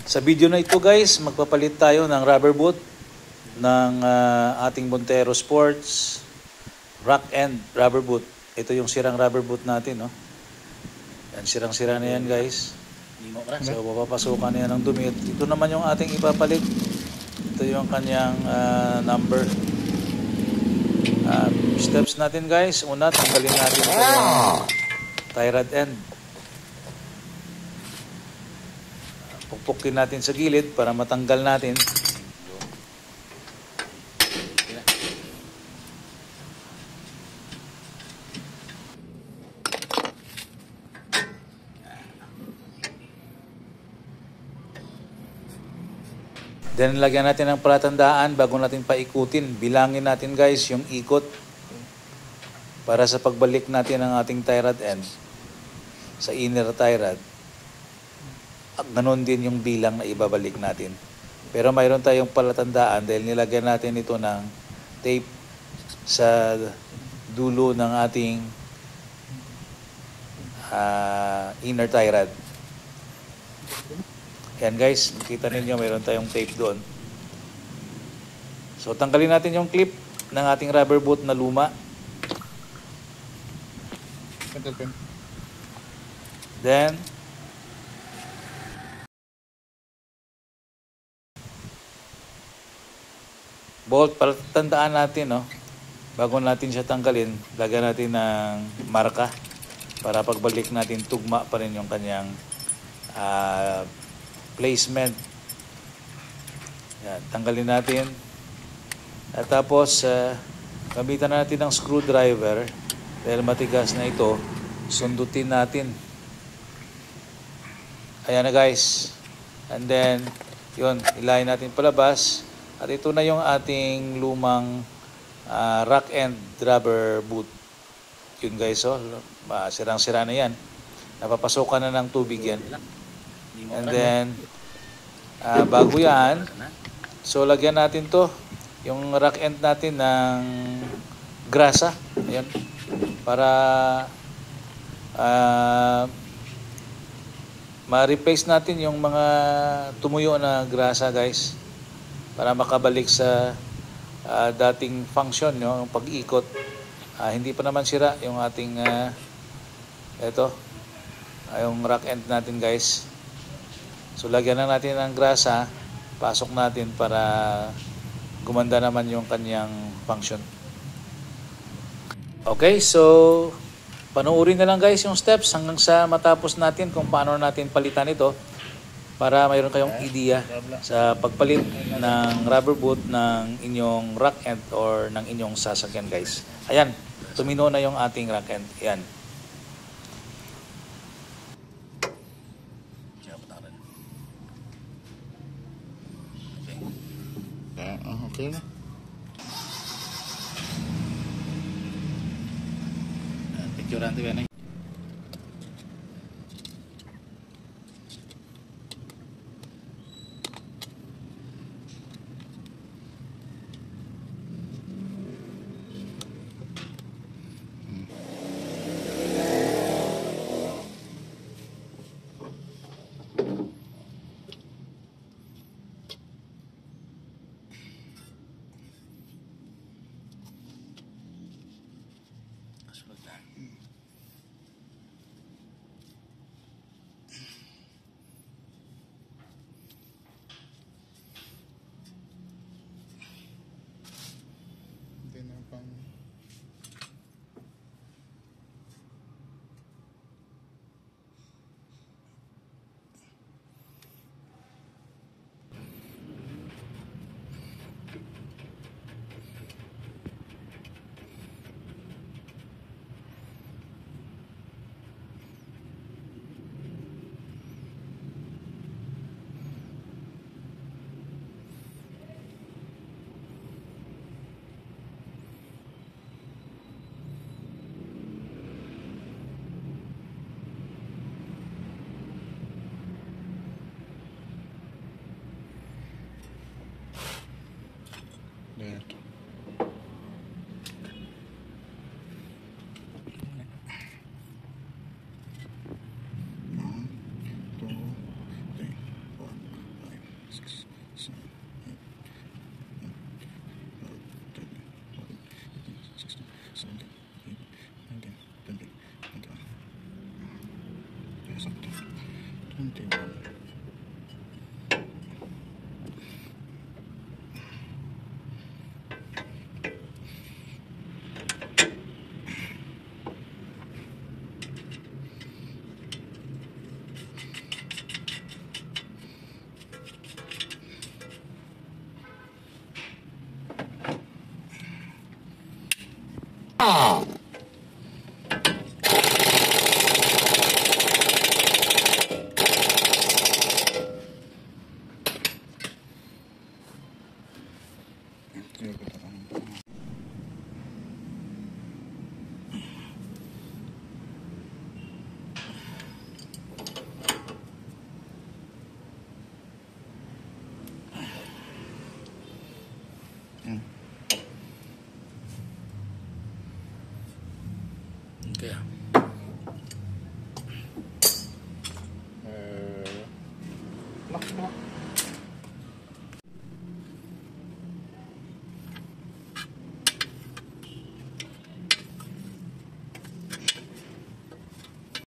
Sa video na ito guys, magpapalit tayo ng rubber boot ng ating Montero Sports Rock End rubber boot. Ito yung sirang rubber boot natin, no? Yan, sirang-sira na yan guys. So papapasukan na yan ng dumi. Ito naman yung ating ipapalit. Ito yung kanyang number. Steps natin guys. Una, tanggalin natin ito yung tie rod end. Pukpukin natin sa gilid para matanggal natin. Then lagyan natin ng palatandaan bago natin paikutin. Bilangin natin guys yung ikot para sa pagbalik natin ng ating tie rod end sa inner tie rod. At ganun din yung bilang na ibabalik natin. Pero mayroon tayong palatandaan dahil nilagyan natin ito ng tape sa dulo ng ating inner tie rod. Yan guys, makita ninyo mayroon tayong tape doon. So tanggalin natin yung clip ng ating rubber boot na luma. Then bolt, para tandaan natin, no, bago natin siya tanggalin, lagyan natin ng marka para pagbalik natin tugma pa rin yung kanyang placement. Yan, tanggalin natin. At tapos gamitan natin ng screwdriver dahil matigas na ito. Sundutin natin. Ayan na guys. And then yun, ilayin natin palabas. At ito na yung ating lumang rock end rubber boot. Yun guys, oh, sirang-sira na yan. Napapasokan na ng tubig yan. And then bago yan, so lagyan natin to, yung rock end natin ng grasa. Ayan, para ma-replace natin yung mga tumuyo na grasa guys, para makabalik sa dating function, yung pag-ikot. Hindi pa naman sira yung ating yung rock end natin guys. So lagyan na natin ng grasa, pasok natin para gumanda naman yung kanyang function. Okay, so panoorin na lang guys yung steps hanggang sa matapos natin kung paano natin palitan ito, para mayroon kayong idea sa pagpalit ng rubber boot ng inyong rock end or ng inyong sasakyan guys. Ayan, tumino na yung ating rock end. Ayan. Okay na. Picturean ito yan eh. Kaya.